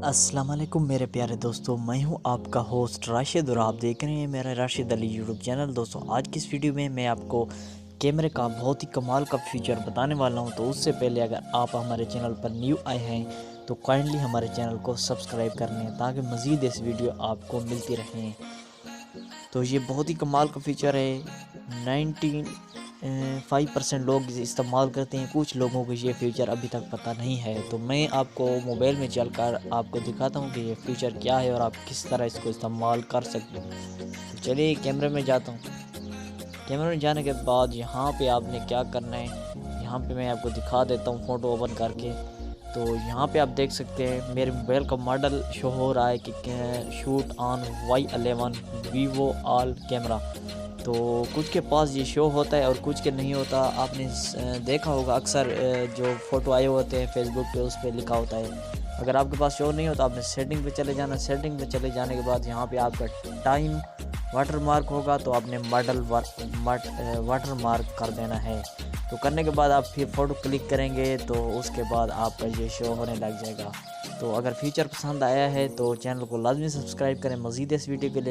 السلام علیکم میرے پیارے دوستو، میں ہوں آپ کا ہوسٹ راشد اور آپ دیکھ رہے ہیں میرا راشد علی یوٹیوب چینل۔ دوستو آج کی اس ویڈیو میں آپ کو کیمرے کا بہت ہی کمال کا فیچر بتانے والا ہوں۔ تو اس سے پہلے اگر آپ ہمارے چینل پر نیو آئے ہیں تو کائنڈلی ہمارے چینل کو سبسکرائب کر لیں تاکہ مزید اس ویڈیو آپ کو ملتی رہیں۔ تو یہ بہت ہی کمال کا فیچر ہے، 95% لوگ اسے استعمال کرتے ہیں، کچھ لوگوں کو یہ فیچر ابھی تک پتہ نہیں ہے۔ تو میں آپ کو موبائل میں چل کر آپ کو دکھاتا ہوں کہ یہ فیچر کیا ہے اور آپ کس طرح اس کو استعمال کر سکتے ہیں۔ تو چلیے کیمرے میں جاتا ہوں۔ کیمرے میں جانے کے بعد یہاں پہ آپ نے کیا کرنا ہے، یہاں پہ میں آپ کو دکھا دیتا ہوں فوٹو اوپن کر کے۔ تو یہاں پہ آپ دیکھ سکتے ہیں میرے موبائل کا ماڈل شو ہو رہا ہے کہ شوٹ آن Y11 ویوو آل کیمرہ۔ تو کچھ کے پاس یہ شو ہوتا ہے اور کچھ کے نہیں ہوتا۔ آپ نے دیکھا ہوگا اکثر جو فوٹو آئے ہوتے ہیں فیس بک پہ، اس پہ لکھا ہوتا ہے۔ اگر آپ کے پاس شو نہیں ہوتا آپ نے سیٹنگ پہ چلے جانا۔ سیٹنگ پہ چلے جانے کے بعد یہاں پہ آپ کا ٹائم واٹر مارک ہوگا، تو آپ نے ماڈل واٹر مارک کر دینا ہے۔ تو کرنے کے بعد آپ پھر فوٹو کلک کریں گے تو اس کے بعد آپ کا یہ شو ہونے لگ جائے گا۔ تو اگر فیچر پسند آیا ہے تو چینل کو لازمی سبسکرائب کریں مزید اس ویڈیو کے لیے۔